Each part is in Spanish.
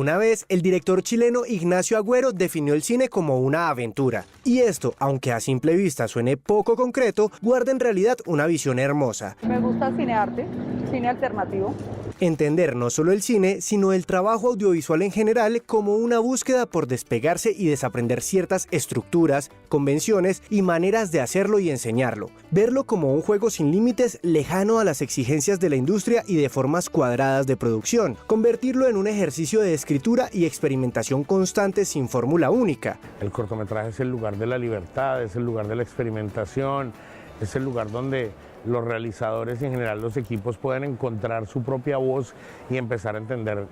Una vez, el director chileno Ignacio Agüero definió el cine como una aventura. Y esto, aunque a simple vista suene poco concreto, guarda en realidad una visión hermosa. Me gusta el cinearte, cine alternativo. Entender no solo el cine, sino el trabajo audiovisual en general como una búsqueda por despegarse y desaprender ciertas estructuras, convenciones y maneras de hacerlo y enseñarlo. Verlo como un juego sin límites, lejano a las exigencias de la industria y de formas cuadradas de producción. Convertirlo en un ejercicio de escritura y experimentación constante sin fórmula única. El cortometraje es el lugar de la libertad, es el lugar de la experimentación, es el lugar donde los realizadores y en general los equipos pueden encontrar su propia voz y empezar a entender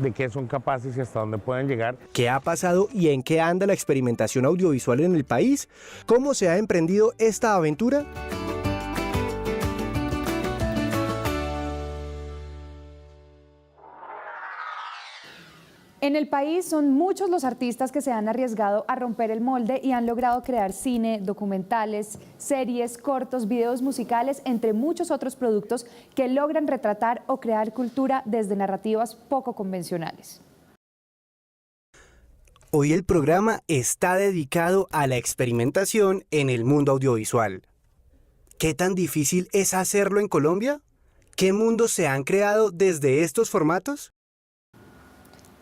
de qué son capaces y hasta dónde pueden llegar. ¿Qué ha pasado y en qué anda la experimentación audiovisual en el país? ¿Cómo se ha emprendido esta aventura? En el país son muchos los artistas que se han arriesgado a romper el molde y han logrado crear cine, documentales, series, cortos, videos musicales, entre muchos otros productos que logran retratar o crear cultura desde narrativas poco convencionales. Hoy el programa está dedicado a la experimentación en el mundo audiovisual. ¿Qué tan difícil es hacerlo en Colombia? ¿Qué mundos se han creado desde estos formatos?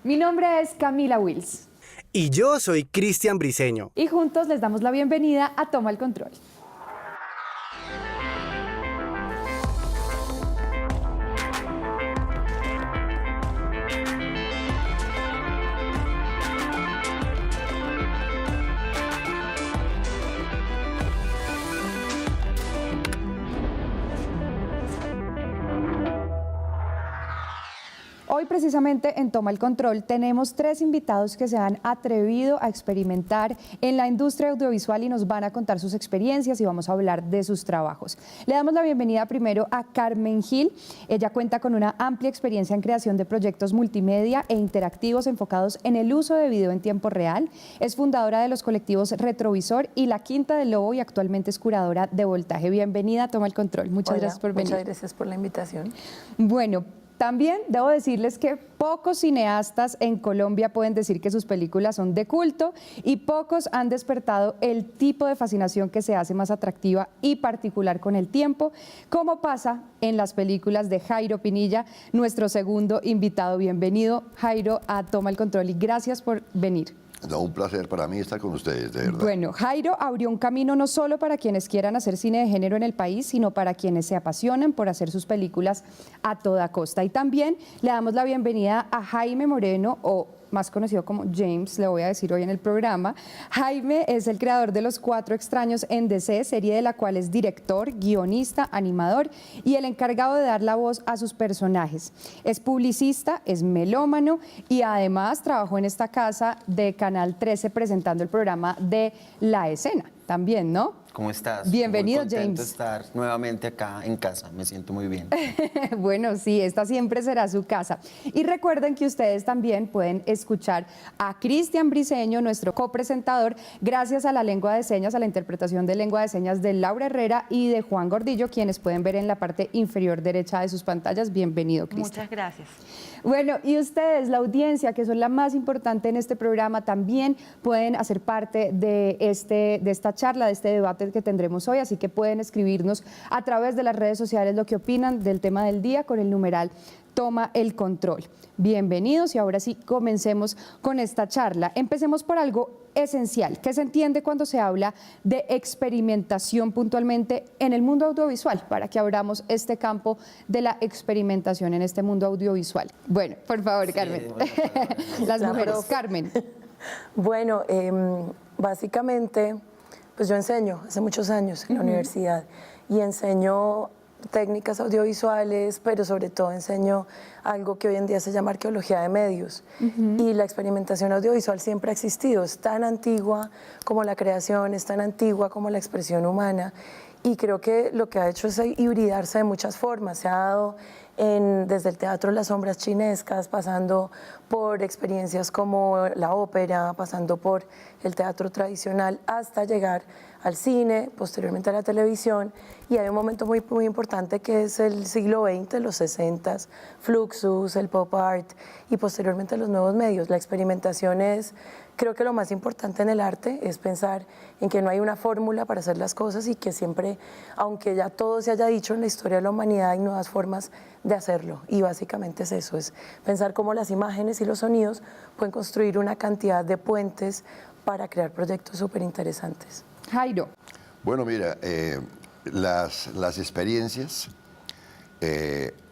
Mi nombre es Camila Wills. Y yo soy Cristian Briceño. Y juntos les damos la bienvenida a Toma el Control. Hoy precisamente en Toma el Control tenemos 3 invitados que se han atrevido a experimentar en la industria audiovisual y nos van a contar sus experiencias y vamos a hablar de sus trabajos. Le damos la bienvenida primero a Carmen Gil. Ella cuenta con una amplia experiencia en creación de proyectos multimedia e interactivos enfocados en el uso de video en tiempo real. Es fundadora de los colectivos Retrovisor y La Quinta del Lobo y actualmente es curadora de Voltaje. Bienvenida a Toma el Control. Muchas gracias por venir. Muchas gracias por la invitación. Bueno, también debo decirles que pocos cineastas en Colombia pueden decir que sus películas son de culto y pocos han despertado el tipo de fascinación que se hace más atractiva y particular con el tiempo, como pasa en las películas de Jairo Pinilla, nuestro segundo invitado. Bienvenido, Jairo, a Toma el Control y gracias por venir. No, un placer para mí estar con ustedes, de verdad. Bueno, Jairo abrió un camino no solo para quienes quieran hacer cine de género en el país, sino para quienes se apasionan por hacer sus películas a toda costa. Y también le damos la bienvenida a Jaime Moreno, o más conocido como James, le voy a decir hoy en el programa. Jaime es el creador de Los Cuatro Extraños en DC, serie de la cual es director, guionista, animador y el encargado de dar la voz a sus personajes. Es publicista, es melómano y además trabajó en esta casa de Canal 13 presentando el programa de La Escena también, ¿no? ¿Cómo estás? Bienvenido, muy contento James. de estar nuevamente acá en casa, me siento muy bien. Bueno, sí, esta siempre será su casa. Y recuerden que ustedes también pueden escuchar a Cristian Briceño, nuestro copresentador, gracias a la lengua de señas, a la interpretación de lengua de señas de Laura Herrera y de Juan Gordillo, quienes pueden ver en la parte inferior derecha de sus pantallas. Bienvenido, Cristian. Muchas gracias. Bueno, y ustedes, la audiencia, que son la más importante en este programa, también pueden hacer parte de esta charla, de este debate que tendremos hoy, así que pueden escribirnos a través de las redes sociales lo que opinan del tema del día con el numeral Toma el Control. Bienvenidos y ahora sí, comencemos con esta charla. Empecemos por algo esencial. ¿Qué se entiende cuando se habla de experimentación puntualmente en el mundo audiovisual? Para que abramos este campo de la experimentación en este mundo audiovisual. Bueno, por favor, sí, Carmen. Bueno, las mujeres. Carmen. Bueno, básicamente, pues yo enseño hace muchos años en la universidad y enseño técnicas audiovisuales, pero sobre todo enseño algo que hoy en día se llama arqueología de medios. Y la experimentación audiovisual siempre ha existido, es tan antigua como la creación, es tan antigua como la expresión humana. Y creo que lo que ha hecho es hibridarse de muchas formas. Se ha dado desde el teatro Las Sombras Chinescas, pasando por experiencias como la ópera, pasando por el teatro tradicional, hasta llegar al cine, posteriormente a la televisión, y hay un momento muy, muy importante que es el siglo XX, los 60s, Fluxus, el pop art y posteriormente los nuevos medios. La experimentación es, creo que lo más importante en el arte es pensar en que no hay una fórmula para hacer las cosas y que siempre, aunque ya todo se haya dicho en la historia de la humanidad, hay nuevas formas de hacerlo, y básicamente es eso, es pensar cómo las imágenes y los sonidos pueden construir una cantidad de puentes para crear proyectos súper interesantes. Jairo. Bueno, mira, las experiencias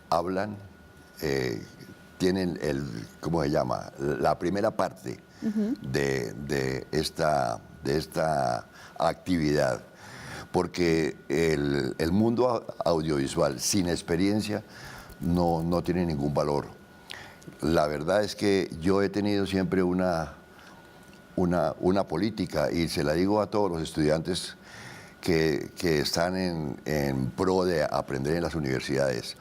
hablan, tienen ¿cómo se llama? La primera parte de esta actividad, porque el mundo audiovisual sin experiencia no tiene ningún valor. La verdad es que yo he tenido siempre una política, y se la digo a todos los estudiantes que están en pro de aprender en las universidades.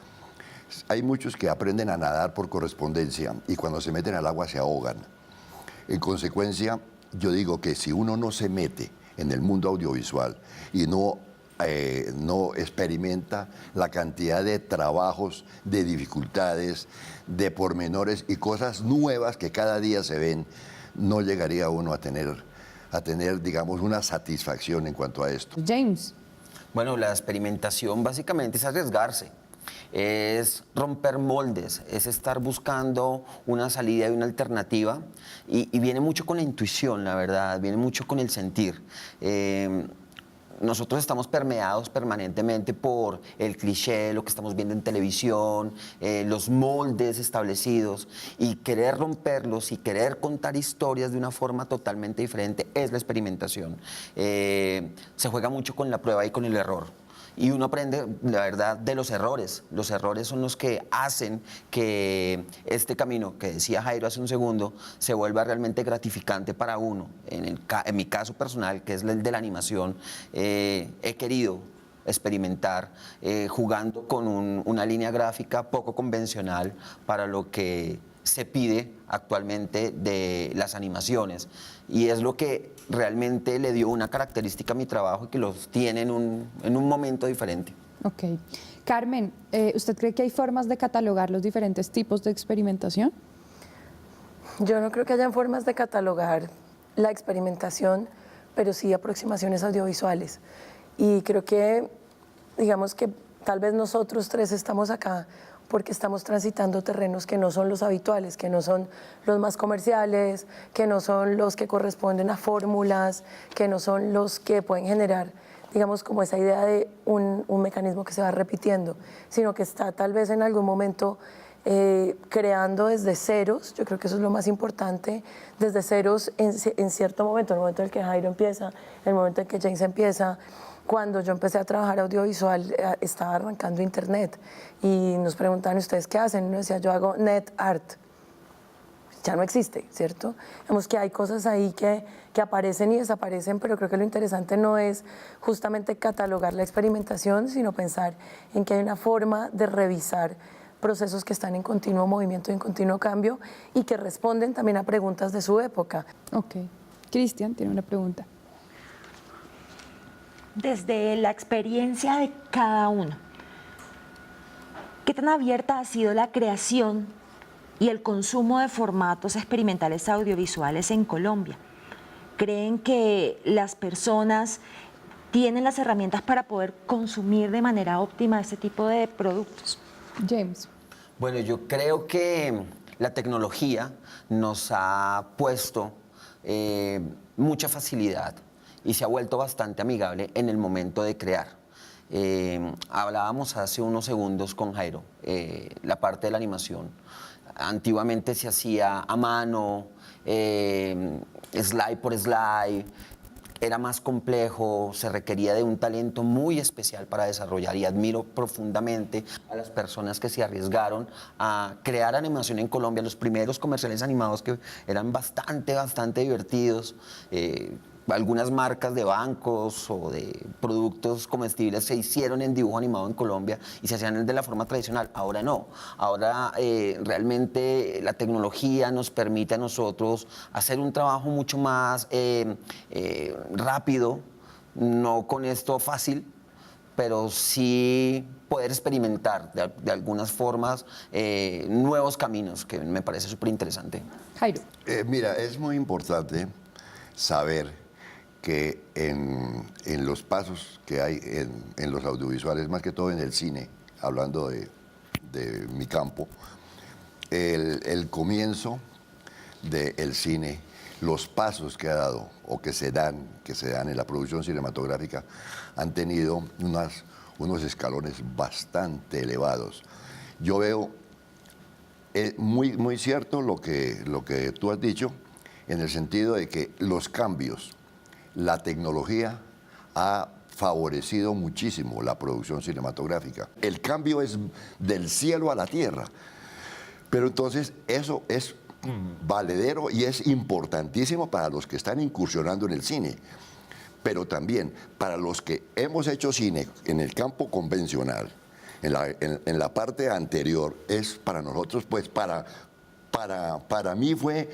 Hay muchos que aprenden a nadar por correspondencia y cuando se meten al agua se ahogan. En consecuencia, yo digo que si uno no se mete en el mundo audiovisual y no experimenta la cantidad de trabajos, de dificultades, de pormenores y cosas nuevas que cada día se ven, no llegaría uno a tener, digamos, una satisfacción en cuanto a esto. James. Bueno, la experimentación básicamente es arriesgarse, es romper moldes, es estar buscando una salida y una alternativa, y viene mucho con la intuición, la verdad, viene mucho con el sentir. Nosotros estamos permeados permanentemente por el cliché, lo que estamos viendo en televisión, los moldes establecidos, y querer romperlos y querer contar historias de una forma totalmente diferente es la experimentación. Se juega mucho con la prueba y con el error. Y uno aprende, la verdad, de los errores. Los errores son los que hacen que este camino, que decía Jairo hace un segundo, se vuelva realmente gratificante para uno. En mi caso personal, que es el de la animación, he querido experimentar jugando con una línea gráfica poco convencional para lo que se pide actualmente de las animaciones, y es lo que realmente le dio una característica a mi trabajo y que los tiene en un momento diferente. Ok. Carmen, ¿usted cree que hay formas de catalogar los diferentes tipos de experimentación? Yo no creo que hayan formas de catalogar la experimentación, pero sí aproximaciones audiovisuales. Y creo que, digamos que tal vez nosotros tres estamos acá porque estamos transitando terrenos que no son los habituales, que no son los más comerciales, que no son los que corresponden a fórmulas, que no son los que pueden generar, digamos, como esa idea de un mecanismo que se va repitiendo, sino que está tal vez en algún momento creando desde ceros. Yo creo que eso es lo más importante, desde ceros en cierto momento, el momento en el que Jairo empieza, el momento en que James empieza. Cuando yo empecé a trabajar audiovisual, estaba arrancando internet y nos preguntaban, ¿ustedes qué hacen? Y uno decía, yo hago net art. Ya no existe, ¿cierto? Vemos que hay cosas ahí que aparecen y desaparecen, pero creo que lo interesante no es justamente catalogar la experimentación, sino pensar en que hay una forma de revisar procesos que están en continuo movimiento y en continuo cambio y que responden también a preguntas de su época. Ok. Cristian tiene una pregunta. Desde la experiencia de cada uno, ¿qué tan abierta ha sido la creación y el consumo de formatos experimentales audiovisuales en Colombia? ¿Creen que las personas tienen las herramientas para poder consumir de manera óptima este tipo de productos? James. Bueno, yo creo que la tecnología nos ha puesto mucha facilidad y se ha vuelto bastante amigable en el momento de crear. Hablábamos hace unos segundos con Jairo, la parte de la animación. Antiguamente se hacía a mano, slide por slide, era más complejo, se requería de un talento muy especial para desarrollar, y admiro profundamente a las personas que se arriesgaron a crear animación en Colombia. Los primeros comerciales animados que eran bastante divertidos, algunas marcas de bancos o de productos comestibles se hicieron en dibujo animado en Colombia y se hacían de la forma tradicional. Ahora no. Ahora realmente la tecnología nos permite a nosotros hacer un trabajo mucho más rápido, no con esto fácil, pero sí poder experimentar de algunas formas nuevos caminos, que me parece súper interesante. Jairo. Mira, es muy importante saber que en los pasos que hay en los audiovisuales, más que todo en el cine, hablando de mi campo, el comienzo del cine, los pasos que ha dado o que se dan en la producción cinematográfica han tenido unos escalones bastante elevados. Yo veo muy cierto lo que tú has dicho, en el sentido de que los cambios, la tecnología ha favorecido muchísimo la producción cinematográfica. El cambio es del cielo a la tierra, pero entonces eso es valedero y es importantísimo para los que están incursionando en el cine, pero también para los que hemos hecho cine en el campo convencional, en la parte anterior, es para nosotros, pues para mí fue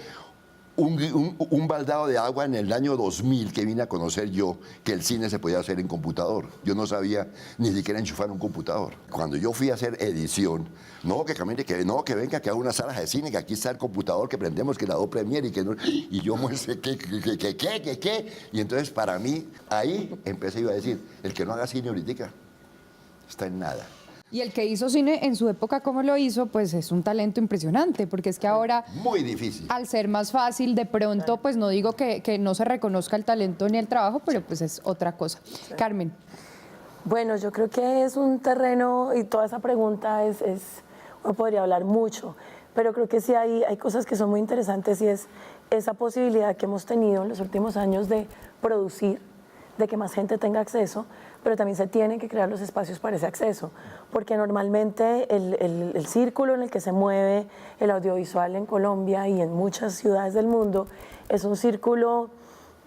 un baldado de agua en el año 2000 que vine a conocer yo que el cine se podía hacer en computador. Yo no sabía ni siquiera enchufar un computador. Cuando yo fui a hacer edición, que venga, que haga unas salas de cine, que aquí está el computador que prendemos, que la Adobe Premiere y yo muestre ¿qué? Y entonces para mí, ahí empecé a decir, el que no haga cine ahorita está en nada. Y el que hizo cine en su época como lo hizo, pues es un talento impresionante, porque es que ahora, muy difícil, al ser más fácil, de pronto, pues no digo que no se reconozca el talento ni el trabajo, pero pues es otra cosa. Sí. Carmen. Bueno, yo creo que es un terreno, y toda esa pregunta uno podría hablar mucho, pero creo que sí hay cosas que son muy interesantes, y es esa posibilidad que hemos tenido en los últimos años de producir, de que más gente tenga acceso, pero también se tienen que crear los espacios para ese acceso, porque normalmente el círculo en el que se mueve el audiovisual en Colombia y en muchas ciudades del mundo es un círculo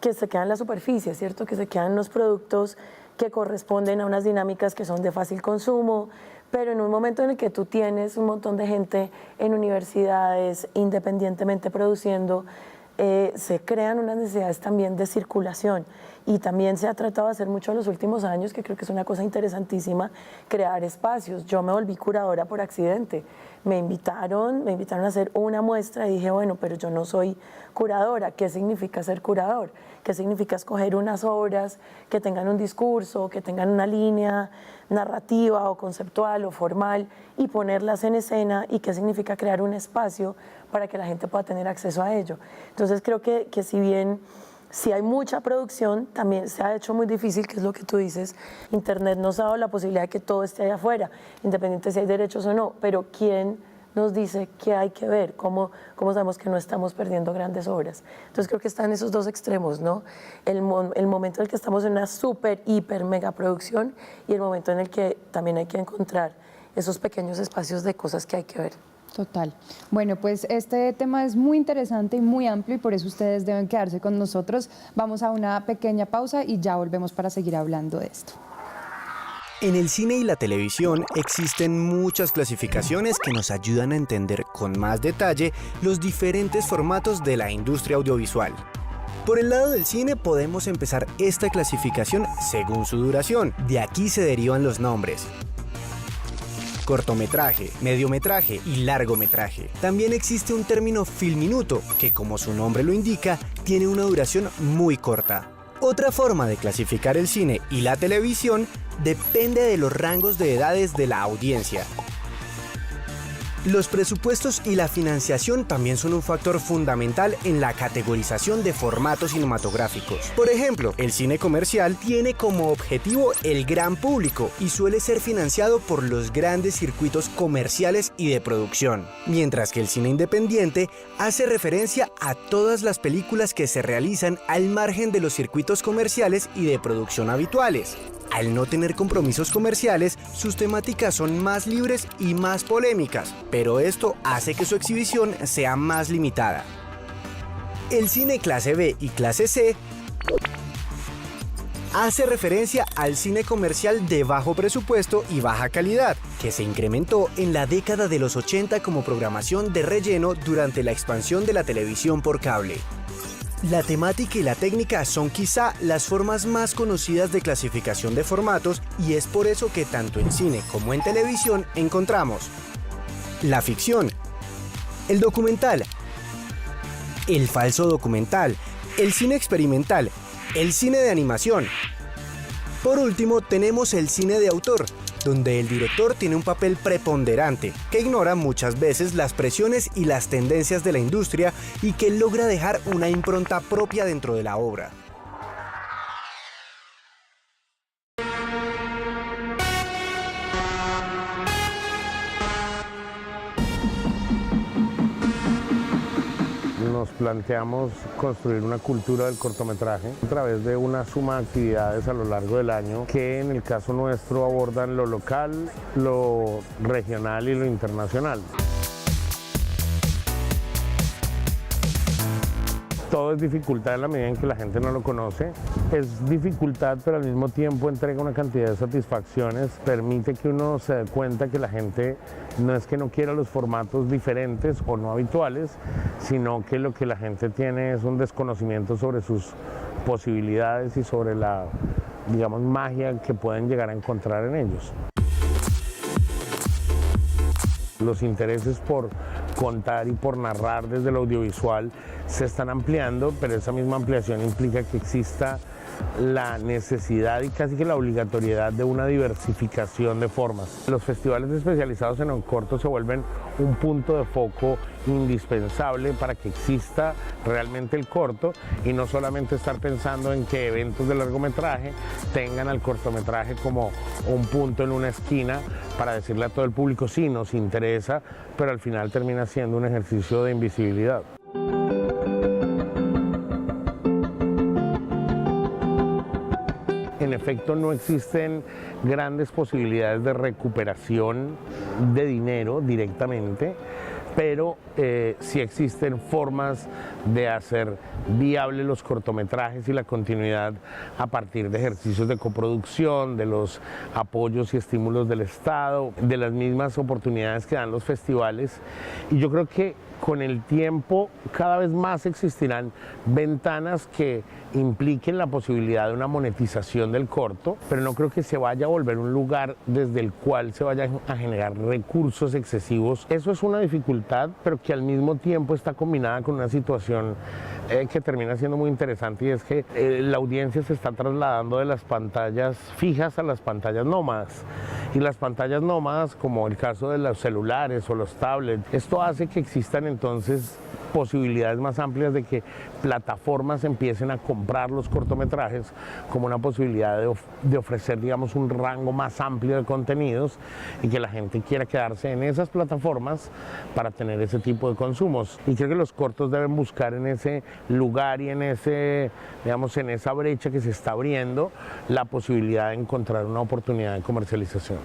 que se queda en la superficie, ¿cierto? Que se quedan los productos que corresponden a unas dinámicas que son de fácil consumo, pero en un momento en el que tú tienes un montón de gente en universidades independientemente produciendo, se crean unas necesidades también de circulación, y también se ha tratado de hacer mucho en los últimos años, que creo que es una cosa interesantísima, crear espacios. Yo me volví curadora por accidente. Me invitaron a hacer una muestra y dije, bueno, pero yo no soy curadora. ¿Qué significa ser curador? ¿Qué significa escoger unas obras que tengan un discurso, que tengan una línea narrativa o conceptual o formal y ponerlas en escena? ¿Y qué significa crear un espacio para que la gente pueda tener acceso a ello? Entonces creo que si bien si hay mucha producción, también se ha hecho muy difícil, que es lo que tú dices. Internet nos ha dado la posibilidad de que todo esté allá afuera, independiente si hay derechos o no, pero ¿quién nos dice qué hay que ver? ¿Cómo sabemos que no estamos perdiendo grandes obras? Entonces creo que están esos dos extremos, ¿no? El momento en el que estamos en una súper, hiper, mega producción, y el momento en el que también hay que encontrar esos pequeños espacios de cosas que hay que ver. Total. Bueno, pues este tema es muy interesante y muy amplio, y por eso ustedes deben quedarse con nosotros. Vamos a una pequeña pausa y ya volvemos para seguir hablando de esto. En el cine y la televisión existen muchas clasificaciones que nos ayudan a entender con más detalle los diferentes formatos de la industria audiovisual. Por el lado del cine podemos empezar esta clasificación según su duración. De aquí se derivan los nombres: cortometraje, mediometraje y largometraje. También existe un término filminuto, que como su nombre lo indica, tiene una duración muy corta. Otra forma de clasificar el cine y la televisión depende de los rangos de edades de la audiencia. Los presupuestos y la financiación también son un factor fundamental en la categorización de formatos cinematográficos. Por ejemplo, el cine comercial tiene como objetivo el gran público y suele ser financiado por los grandes circuitos comerciales y de producción, mientras que el cine independiente hace referencia a todas las películas que se realizan al margen de los circuitos comerciales y de producción habituales. Al no tener compromisos comerciales, sus temáticas son más libres y más polémicas, pero esto hace que su exhibición sea más limitada. El cine clase B y clase C hace referencia al cine comercial de bajo presupuesto y baja calidad, que se incrementó en la década de los 80 como programación de relleno durante la expansión de la televisión por cable. La temática y la técnica son quizá las formas más conocidas de clasificación de formatos y es por eso que tanto en cine como en televisión encontramos la ficción, el documental, el falso documental, el cine experimental, el cine de animación. Por último, tenemos el cine de autor, donde el director tiene un papel preponderante, que ignora muchas veces las presiones y las tendencias de la industria y que logra dejar una impronta propia dentro de la obra. Nos planteamos construir una cultura del cortometraje a través de una suma de actividades a lo largo del año que en el caso nuestro abordan lo local, lo regional y lo internacional. Todo es dificultad en la medida en que la gente no lo conoce. Es dificultad, pero al mismo tiempo entrega una cantidad de satisfacciones. Permite que uno se dé cuenta que la gente no es que no quiera los formatos diferentes o no habituales, sino que lo que la gente tiene es un desconocimiento sobre sus posibilidades y sobre la, digamos, magia que pueden llegar a encontrar en ellos. Los intereses por contar y por narrar desde el audiovisual se están ampliando, pero esa misma ampliación implica que exista la necesidad y casi que la obligatoriedad de una diversificación de formas. Los festivales especializados en el corto se vuelven un punto de foco indispensable para que exista realmente el corto y no solamente estar pensando en que eventos de largometraje tengan al cortometraje como un punto en una esquina para decirle a todo el público sí, nos interesa, pero al final termina siendo un ejercicio de invisibilidad. En efecto, no existen grandes posibilidades de recuperación de dinero directamente, pero sí existen formas de hacer viable los cortometrajes y la continuidad a partir de ejercicios de coproducción, de los apoyos y estímulos del Estado, de las mismas oportunidades que dan los festivales. Y yo creo que con el tiempo cada vez más existirán ventanas que impliquen la posibilidad de una monetización del corto, pero no creo que se vaya a volver un lugar desde el cual se vayan a generar recursos excesivos. Eso es una dificultad, pero que al mismo tiempo está combinada con una situación que termina siendo muy interesante, y es que la audiencia se está trasladando de las pantallas fijas a las pantallas nómadas. Y las pantallas nómadas, como el caso de los celulares o los tablets, esto hace que existan entonces posibilidades más amplias de que plataformas empiecen a comprar los cortometrajes como una posibilidad de ofrecer, digamos, un rango más amplio de contenidos y que la gente quiera quedarse en esas plataformas para tener ese tipo de consumos. Y creo que los cortos deben buscar en ese lugar y en ese, digamos, en esa brecha que se está abriendo la posibilidad de encontrar una oportunidad de comercialización.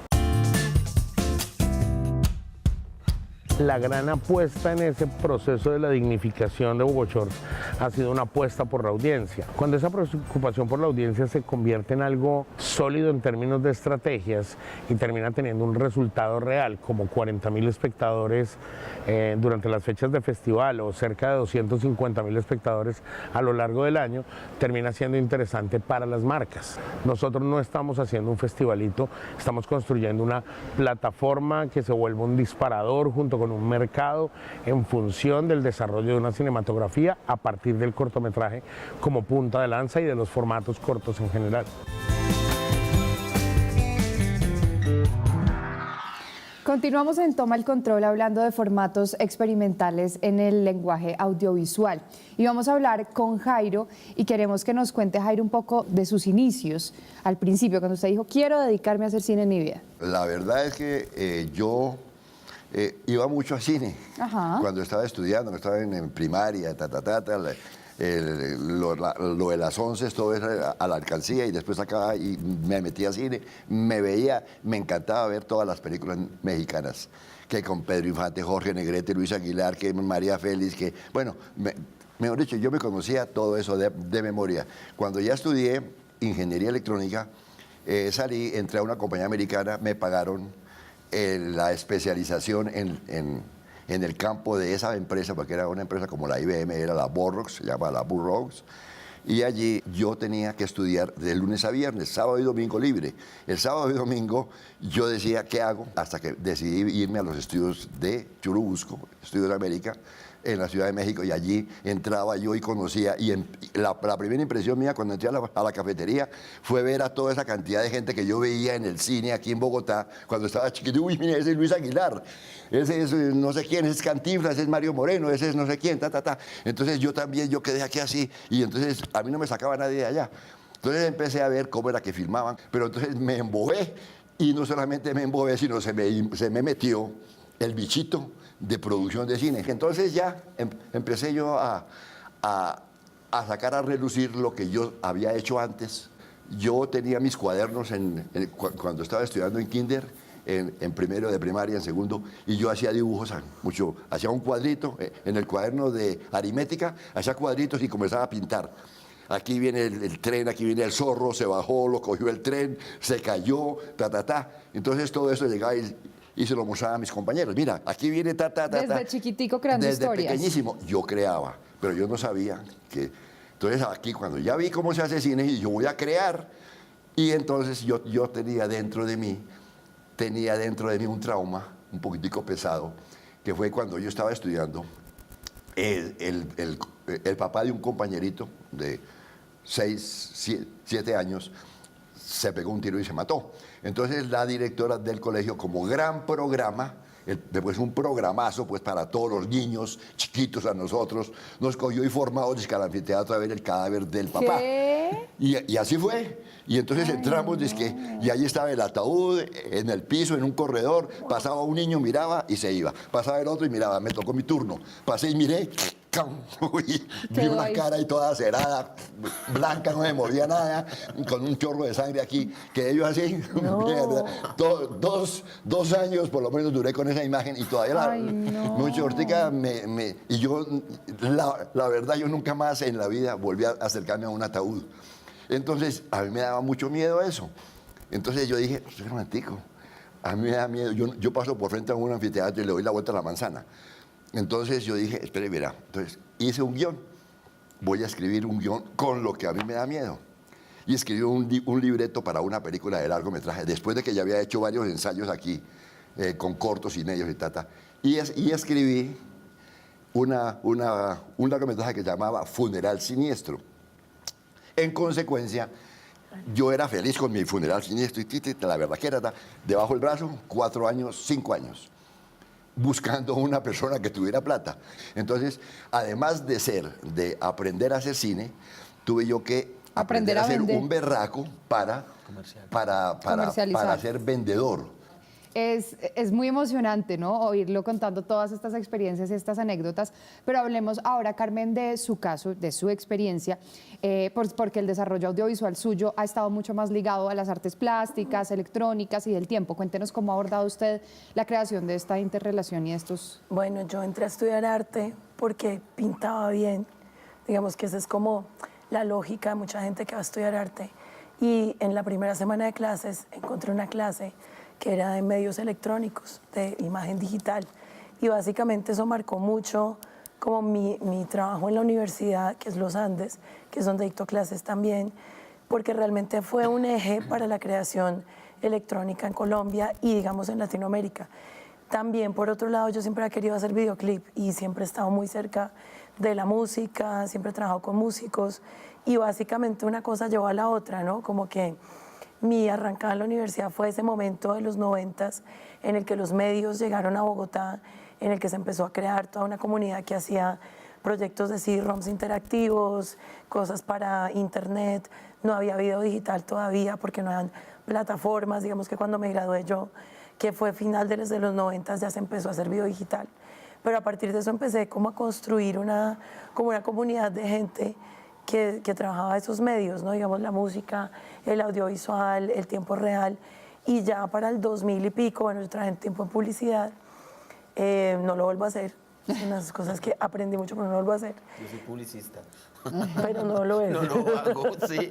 La gran apuesta en ese proceso de la dignificación de Hugo Shorts ha sido una apuesta por la audiencia. Cuando esa preocupación por la audiencia se convierte en algo sólido en términos de estrategias y termina teniendo un resultado real, como 40.000 espectadores durante las fechas de festival o cerca de 250.000 espectadores a lo largo del año, termina siendo interesante para las marcas. Nosotros no estamos haciendo un festivalito, estamos construyendo una plataforma que se vuelva un disparador junto con un mercado en función del desarrollo de una cinematografía a partir del cortometraje como punta de lanza y de los formatos cortos en general. Continuamos en Toma el Control hablando de formatos experimentales en el lenguaje audiovisual. Y vamos a hablar con Jairo y queremos que nos cuente, Jairo, un poco de sus inicios al principio, cuando usted dijo, quiero dedicarme a hacer cine en mi vida. La verdad es que yo iba mucho a cine. Ajá. Cuando estaba estudiando, estaba en primaria, lo de las 11, todo era a la alcancía y después acá y me metí a cine, me encantaba ver todas las películas mexicanas, que con Pedro Infante, Jorge Negrete, Luis Aguilar, que María Félix, que bueno, mejor dicho, yo me conocía todo eso de memoria. Cuando ya estudié ingeniería electrónica, entré a una compañía americana, me pagaron la especialización en en el campo de esa empresa, porque era una empresa como la IBM, era la Burroughs, se llama la Burroughs, y allí yo tenía que estudiar de lunes a viernes, sábado y domingo libre. El sábado y domingo yo decía, ¿qué hago? Hasta que decidí irme a los estudios de Churubusco, Estudios de América, en la Ciudad de México, y allí entraba yo y conocía, y la primera impresión mía cuando entré a la cafetería fue ver a toda esa cantidad de gente que yo veía en el cine aquí en Bogotá cuando estaba chiquito. Uy, mire, ese es Luis Aguilar, ese es no sé quién, ese es Cantinflas, ese es Mario Moreno, ese es no sé quién, Entonces yo también, yo quedé aquí así, y entonces a mí no me sacaba nadie de allá. Entonces empecé a ver cómo era que filmaban, pero entonces me embobé, y no solamente me embobé, sino se me metió el bichito de producción de cine. Entonces ya empecé yo a sacar a relucir lo que yo había hecho antes. Yo tenía mis cuadernos cuando estaba estudiando en kinder, en primero de primaria, en segundo, y yo hacía dibujos mucho. Hacía un cuadrito en el cuaderno de aritmética, hacía cuadritos y comenzaba a pintar. Aquí viene el tren, aquí viene el zorro, se bajó, lo cogió el tren, se cayó, Entonces todo eso llegaba y se lo mostraba a mis compañeros. Mira, aquí viene Desde chiquitico creando historias. Desde pequeñísimo yo creaba, pero yo no sabía que... Entonces aquí cuando ya vi cómo se hace cine, y yo voy a crear, y entonces yo tenía dentro de mí un trauma un poquitico pesado, que fue cuando yo estaba estudiando, el papá de un compañerito de 6, 7 años se pegó un tiro y se mató. Entonces la directora del colegio, como gran programa, después un programazo pues para todos los niños chiquitos, a nosotros, nos cogió y formamos al anfiteatro a ver el cadáver del papá. ¿Qué? Y así fue. Y entonces entramos, y ahí estaba el ataúd en el piso, en un corredor, pasaba un niño, miraba y se iba. Pasaba el otro y miraba, me tocó mi turno. Pasé y miré, y vi una cara ahí toda cerrada, blanca, no me movía nada, con un chorro de sangre aquí, que ellos así, mierda. 2 años por lo menos duré con esa imagen, y todavía mucho hortica y yo, la verdad, yo nunca más en la vida volví a acercarme a un ataúd. Entonces, a mí me daba mucho miedo eso. Entonces yo dije, romantico, a mí me da miedo. Yo paso por frente a un anfiteatro y le doy la vuelta a la manzana. Entonces yo dije, espere, verá. Entonces hice un guión. Voy a escribir un guión con lo que a mí me da miedo. Y escribí un libreto para una película de largometraje, después de que ya había hecho varios ensayos aquí, con cortos y medios y escribí un largometraje que se llamaba Funeral Siniestro. En consecuencia, yo era feliz con mi funeral siniestro, y la verdad que era debajo del brazo, 4 años, 5 años, buscando una persona que tuviera plata. Entonces, además de aprender a hacer cine, tuve yo que aprender a ser un berraco para ser vendedor. Es muy emocionante, ¿no?, oírlo contando todas estas experiencias y estas anécdotas, pero hablemos ahora, Carmen, de su caso, de su experiencia, porque el desarrollo audiovisual suyo ha estado mucho más ligado a las artes plásticas, electrónicas y del tiempo. Cuéntenos cómo ha abordado usted la creación de esta interrelación y estos... Bueno, yo entré a estudiar arte porque pintaba bien, digamos que esa es como la lógica de mucha gente que va a estudiar arte, y en la primera semana de clases encontré una clase que era de medios electrónicos, de imagen digital. Y básicamente eso marcó mucho como mi trabajo en la universidad, que es Los Andes, que es donde dicto clases también, porque realmente fue un eje para la creación electrónica en Colombia y, digamos, en Latinoamérica. También, por otro lado, yo siempre he querido hacer videoclip y siempre he estado muy cerca de la música, siempre he trabajado con músicos, y básicamente una cosa llevó a la otra, ¿no? Como que mi arrancada en la universidad fue ese momento de los 90s en el que los medios llegaron a Bogotá, en el que se empezó a crear toda una comunidad que hacía proyectos de CD-ROMs interactivos, cosas para internet. No había video digital todavía porque no habían plataformas. Digamos que cuando me gradué yo, que fue final de los 90s, ya se empezó a hacer video digital. Pero a partir de eso empecé como a construir como una comunidad de gente que trabajaba esos medios, ¿no? Digamos, la música, el audiovisual, el tiempo real. Y ya para el 2000 y pico, bueno, yo trabajé en tiempo en publicidad, no lo vuelvo a hacer. Es unas cosas que aprendí mucho, pero no lo vuelvo a hacer. Yo soy publicista. Pero no lo es. No lo hago, sí.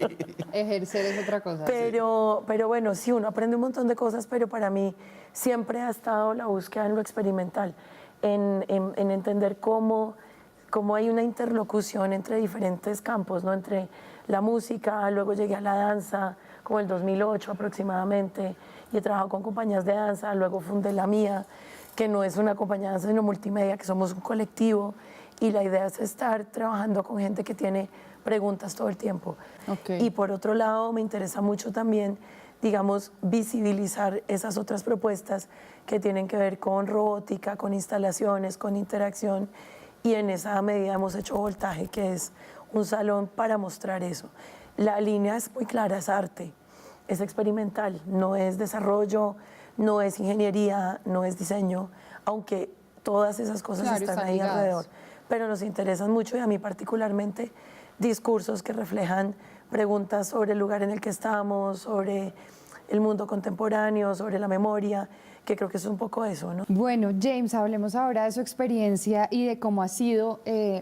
Ejercer es otra cosa. Pero bueno, sí, uno aprende un montón de cosas, pero para mí siempre ha estado la búsqueda en lo experimental. en entender cómo hay una interlocución entre diferentes campos, ¿no? Entre la música, luego llegué a la danza, como el 2008 aproximadamente, y he trabajado con compañías de danza, luego fundé la mía, que no es una compañía de danza sino multimedia, que somos un colectivo, y la idea es estar trabajando con gente que tiene preguntas todo el tiempo. Okay. Y por otro lado, me interesa mucho también, digamos, visibilizar esas otras propuestas que tienen que ver con robótica, con instalaciones, con interacción, y en esa medida hemos hecho Voltaje, que es un salón para mostrar eso. La línea es muy clara, es arte, es experimental, no es desarrollo, no es ingeniería, no es diseño, aunque todas esas cosas Claro, están están ahí ligadas. alrededor. Pero nos interesan mucho, y a mí particularmente, discursos que reflejan preguntas sobre el lugar en el que estamos, sobre el mundo contemporáneo, sobre la memoria, que creo que es un poco eso, ¿no? Bueno, James, hablemos ahora de su experiencia y de cómo ha sido,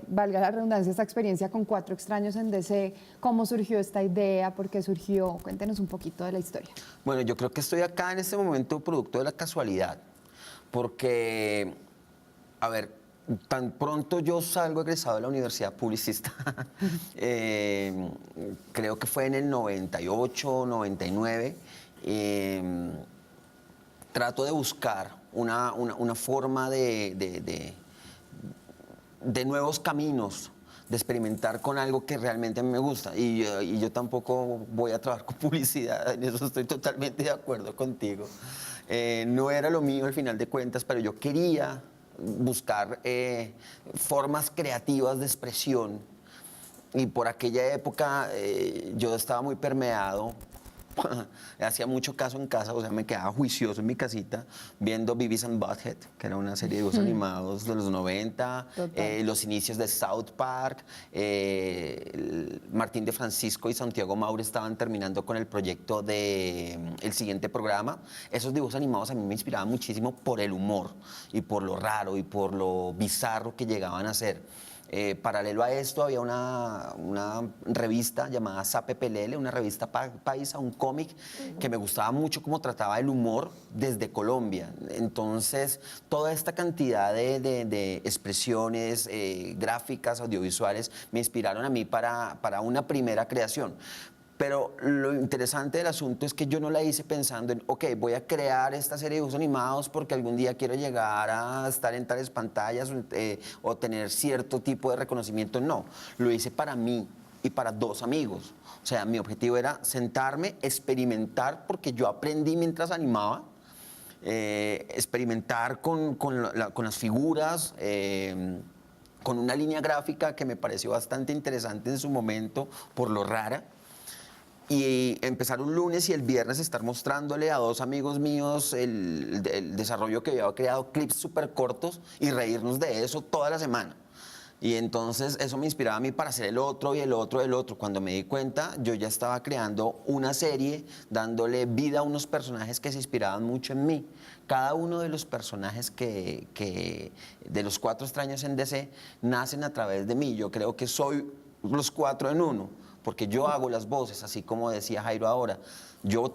valga la redundancia, esta experiencia con Cuatro Extraños en DC, cómo surgió esta idea, por qué surgió, cuéntenos un poquito de la historia. Bueno, yo creo que estoy acá en este momento producto de la casualidad, porque, a ver, tan pronto yo salgo egresado de la universidad publicista, creo que fue en el 98, 99, trato de buscar una forma de nuevos caminos, de experimentar con algo que realmente a mí me gusta. Y yo tampoco voy a trabajar con publicidad, en eso estoy totalmente de acuerdo contigo. No era lo mío al final de cuentas, pero yo quería buscar formas creativas de expresión. Y por aquella época yo estaba muy permeado. Hacía mucho caso en casa, o sea, me quedaba juicioso en mi casita viendo Beavis and Butthead, que era una serie de dibujos animados de los 90, los inicios de South Park. Martín de Francisco y Santiago Maure estaban terminando con el proyecto de el siguiente programa. Esos dibujos animados a mí me inspiraban muchísimo por el humor y por lo raro y por lo bizarro que llegaban a ser. Paralelo a esto había una revista llamada Sape Pelele, una revista paisa, un cómic que me gustaba mucho cómo trataba el humor desde Colombia. Entonces, toda esta cantidad de expresiones gráficas, audiovisuales, me inspiraron a mí para una primera creación. Pero lo interesante del asunto es que yo no la hice pensando en, ok, voy a crear esta serie de dibujos animados porque algún día quiero llegar a estar en tales pantallas o tener cierto tipo de reconocimiento. No, lo hice para mí y para dos amigos. O sea, mi objetivo era sentarme, experimentar, porque yo aprendí mientras animaba, experimentar con las figuras, con una línea gráfica que me pareció bastante interesante en su momento por lo rara. Y empezar un lunes y el viernes estar mostrándole a dos amigos míos el desarrollo que había creado, clips súper cortos, y reírnos de eso toda la semana. Y entonces eso me inspiraba a mí para hacer el otro y el otro y el otro. Cuando me di cuenta, yo ya estaba creando una serie, dándole vida a unos personajes que se inspiraban mucho en mí. Cada uno de los personajes de los Cuatro Extraños en DC nacen a través de mí. Yo creo que soy los cuatro en uno, porque yo hago las voces, así como decía Jairo ahora. Yo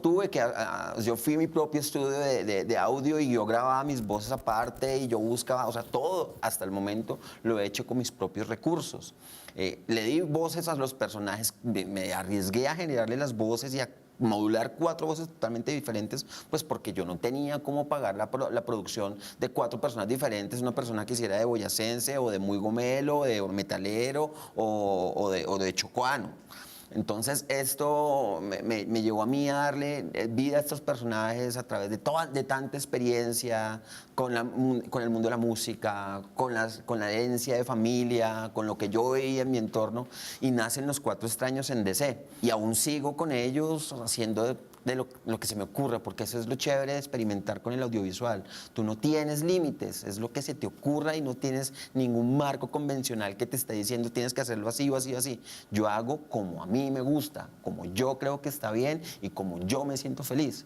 fui mi propio estudio de audio y yo grababa mis voces aparte y yo buscaba, o sea, todo hasta el momento lo he hecho con mis propios recursos. Le di voces a los personajes, me arriesgué a generarle las voces y a modular 4 voces totalmente diferentes, pues porque yo no tenía cómo pagar la producción de 4 personas diferentes, una persona que hiciera de boyacense o de muy gomelo, o de metalero o de chocuano. Entonces esto me llevó a mí a darle vida a estos personajes a través de tanta experiencia con el mundo de la música, con la herencia de familia, con lo que yo veía en mi entorno, y nacen los Cuatro Extraños en DC. Y aún sigo con ellos haciendo de lo que se me ocurra, porque eso es lo chévere de experimentar con el audiovisual. Tú no tienes límites, es lo que se te ocurra y no tienes ningún marco convencional que te esté diciendo tienes que hacerlo así o así o así. Yo hago como a mí me gusta, como yo creo que está bien y como yo me siento feliz.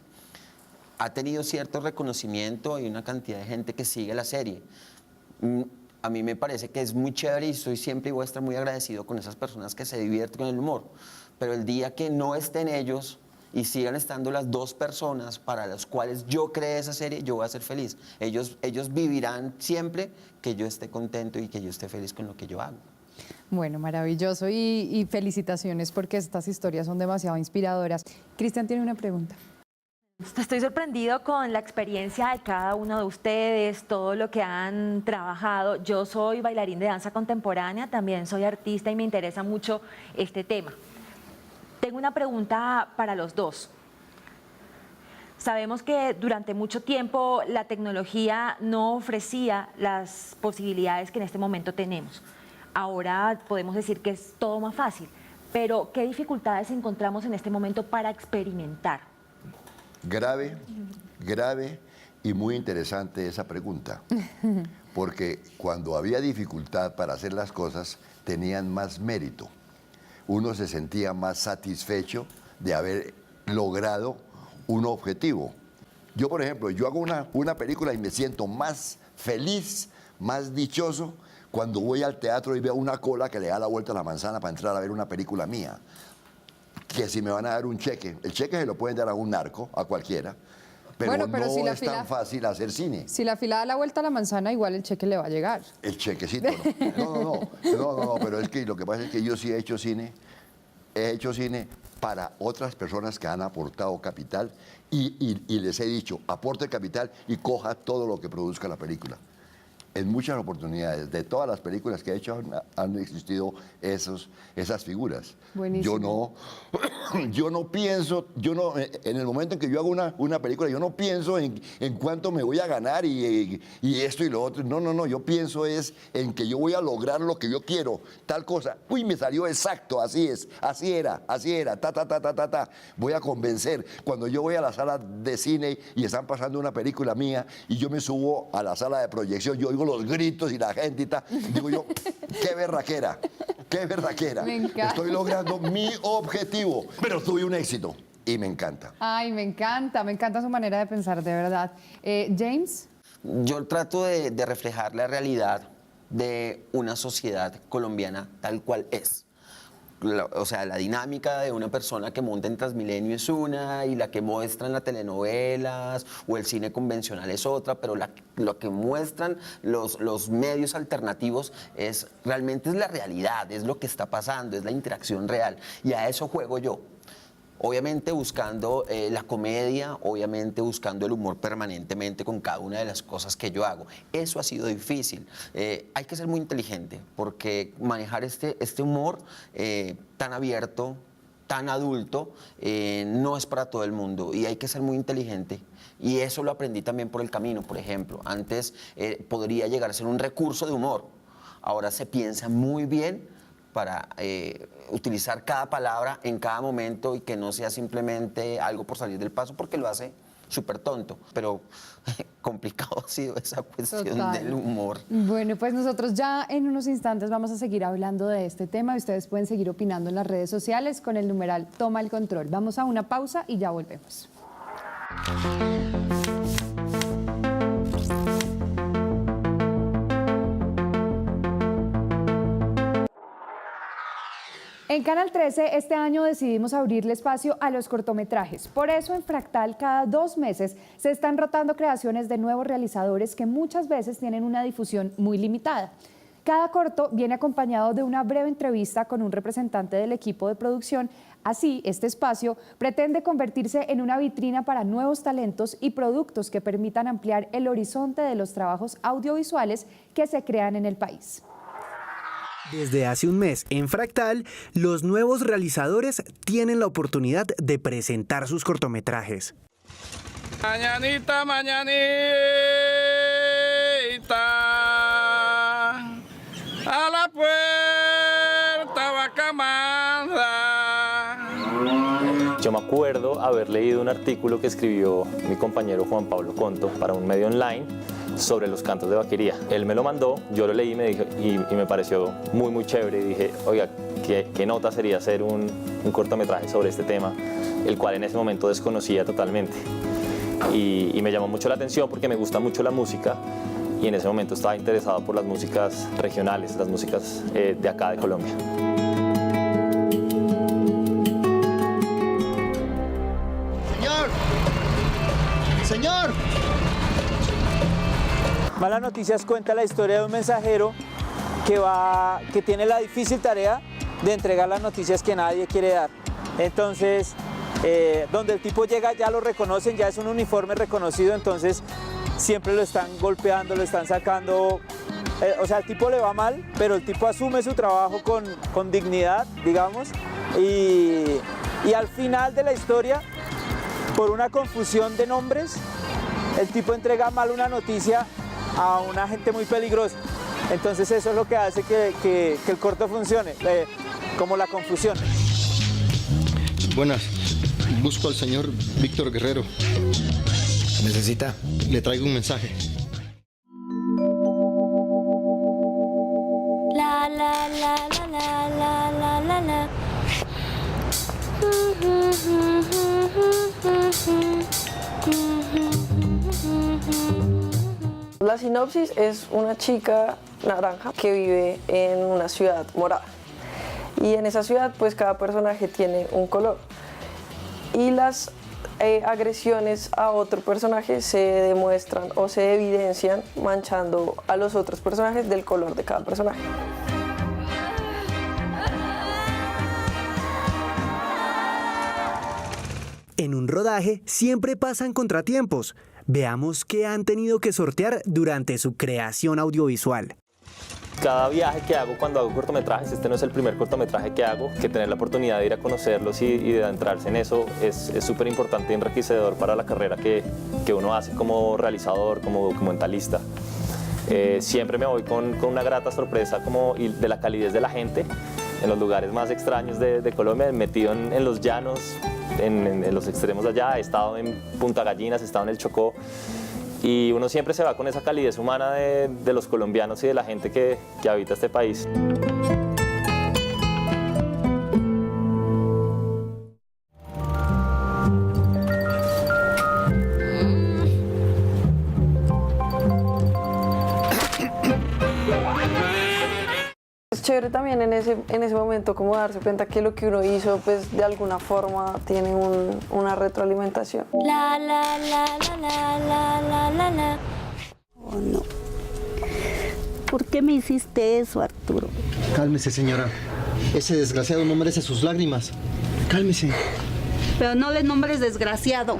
Ha tenido cierto reconocimiento y una cantidad de gente que sigue la serie. A mí me parece que es muy chévere y soy siempre y voy a estar muy agradecido con esas personas que se divierten con el humor. Pero el día que no estén ellos, y sigan estando las 2 personas para las cuales yo creé esa serie, yo voy a ser feliz. Ellos vivirán siempre que yo esté contento y que yo esté feliz con lo que yo hago. Bueno, maravilloso y felicitaciones porque estas historias son demasiado inspiradoras. Cristian tiene una pregunta. Estoy sorprendido con la experiencia de cada uno de ustedes, todo lo que han trabajado. Yo soy bailarín de danza contemporánea, también soy artista y me interesa mucho este tema. Tengo una pregunta para los dos. Sabemos que durante mucho tiempo la tecnología no ofrecía las posibilidades que en este momento tenemos. Ahora podemos decir que es todo más fácil, pero ¿qué dificultades encontramos en este momento para experimentar? Grave y muy interesante esa pregunta, porque cuando había dificultad para hacer las cosas, tenían más mérito. Uno se sentía más satisfecho de haber logrado un objetivo. Yo, por ejemplo, yo hago una película y me siento más feliz, más dichoso cuando voy al teatro y veo una cola que le da la vuelta a la manzana para entrar a ver una película mía, que si me van a dar un cheque. El cheque se lo pueden dar a un narco, a cualquiera, pero, Bueno, pero no si la es tan fácil hacer cine. Si la fila da la vuelta a la manzana, igual el cheque le va a llegar. El chequecito, no, pero es que lo que pasa es que yo sí he hecho cine para otras personas que han aportado capital y les he dicho, aporte capital y coja todo lo que produzca la película. En muchas oportunidades, de todas las películas que he hecho, han existido esas figuras. Buenísimo. Yo no pienso, en el momento en que yo hago una película, yo no pienso en cuánto me voy a ganar y esto y lo otro. No, yo pienso es en que yo voy a lograr lo que yo quiero, tal cosa. Uy, me salió exacto, así es, así era, ta. Voy a convencer. Cuando yo voy a la sala de cine y están pasando una película mía y yo me subo a la sala de proyección, yo oigo los gritos y la gente y tal, digo yo, qué berraquera. Me encanta. Estoy logrando mi objetivo, pero tuve un éxito y me encanta. Ay, me encanta su manera de pensar, de verdad. James. Yo trato de reflejar la realidad de una sociedad colombiana tal cual es. O sea, la dinámica de una persona que monta en Transmilenio es una y la que muestran las telenovelas o el cine convencional es otra, pero lo que muestran los medios alternativos realmente es la realidad, es lo que está pasando, es la interacción real y a eso juego yo. Obviamente buscando la comedia, obviamente buscando el humor permanentemente con cada una de las cosas que yo hago. Eso ha sido difícil. Hay que ser muy inteligente porque manejar este humor tan abierto, tan adulto, no es para todo el mundo y hay que ser muy inteligente. Y eso lo aprendí también por el camino, por ejemplo. Antes podría llegar a ser un recurso de humor. Ahora se piensa muy bien para utilizar cada palabra en cada momento y que no sea simplemente algo por salir del paso porque lo hace súper tonto, pero complicado ha sido esa cuestión del humor. Bueno, pues nosotros ya en unos instantes vamos a seguir hablando de este tema y ustedes pueden seguir opinando en las redes sociales con el numeral Toma el Control. Vamos a una pausa y ya volvemos. En Canal 13 este año decidimos abrirle espacio a los cortometrajes. Por eso en Fractal cada 2 meses se están rotando creaciones de nuevos realizadores que muchas veces tienen una difusión muy limitada. Cada corto viene acompañado de una breve entrevista con un representante del equipo de producción. Así, este espacio pretende convertirse en una vitrina para nuevos talentos y productos que permitan ampliar el horizonte de los trabajos audiovisuales que se crean en el país. Desde hace un mes, en Fractal, los nuevos realizadores tienen la oportunidad de presentar sus cortometrajes. Mañanita, mañanita, a la puerta va camada. Yo me acuerdo haber leído un artículo que escribió mi compañero Juan Pablo Conto para un medio online sobre los cantos de vaquería. Él me lo mandó, yo lo leí y me pareció muy chévere y dije, oiga, qué nota sería hacer un cortometraje sobre este tema, el cual en ese momento desconocía totalmente. Y me llamó mucho la atención porque me gusta mucho la música y en ese momento estaba interesado por las músicas regionales, las músicas de acá de Colombia. ¡Señor! Malas Noticias cuenta la historia de un mensajero que tiene la difícil tarea de entregar las noticias que nadie quiere dar. Entonces, donde el tipo llega ya lo reconocen, ya es un uniforme reconocido, entonces siempre lo están golpeando, lo están sacando. O sea, el tipo le va mal, pero el tipo asume su trabajo con dignidad, digamos, y al final de la historia, por una confusión de nombres, el tipo entrega mal una noticia a una gente muy peligrosa. Entonces eso es lo que hace que el corto funcione, como la confusión. Buenas, busco al señor Víctor Guerrero. ¿Necesita? Le traigo un mensaje. La la la la la la la la la. La sinopsis es una chica naranja que vive en una ciudad morada. Y en esa ciudad pues cada personaje tiene un color. Y las agresiones a otro personaje se demuestran o se evidencian manchando a los otros personajes del color de cada personaje. En un rodaje siempre pasan contratiempos. Veamos qué han tenido que sortear durante su creación audiovisual. Cada viaje que hago cuando hago cortometrajes, este no es el primer cortometraje que hago, que tener la oportunidad de ir a conocerlos y de adentrarse en eso es súper importante y enriquecedor para la carrera que uno hace como realizador, como documentalista. Siempre me voy con una grata sorpresa y de la calidez de la gente en los lugares más extraños de Colombia, metido en los llanos, en los extremos de allá, he estado en Punta Gallinas, he estado en el Chocó, y uno siempre se va con esa calidez humana de los colombianos y de la gente que habita este país. Es chévere también en ese momento como darse cuenta que lo que uno hizo pues de alguna forma tiene una retroalimentación. La la la la la la la la la. Oh no. ¿Por qué me hiciste eso, Arturo? Cálmese, señora. Ese desgraciado no merece sus lágrimas. Cálmese. Pero no le nombres desgraciado.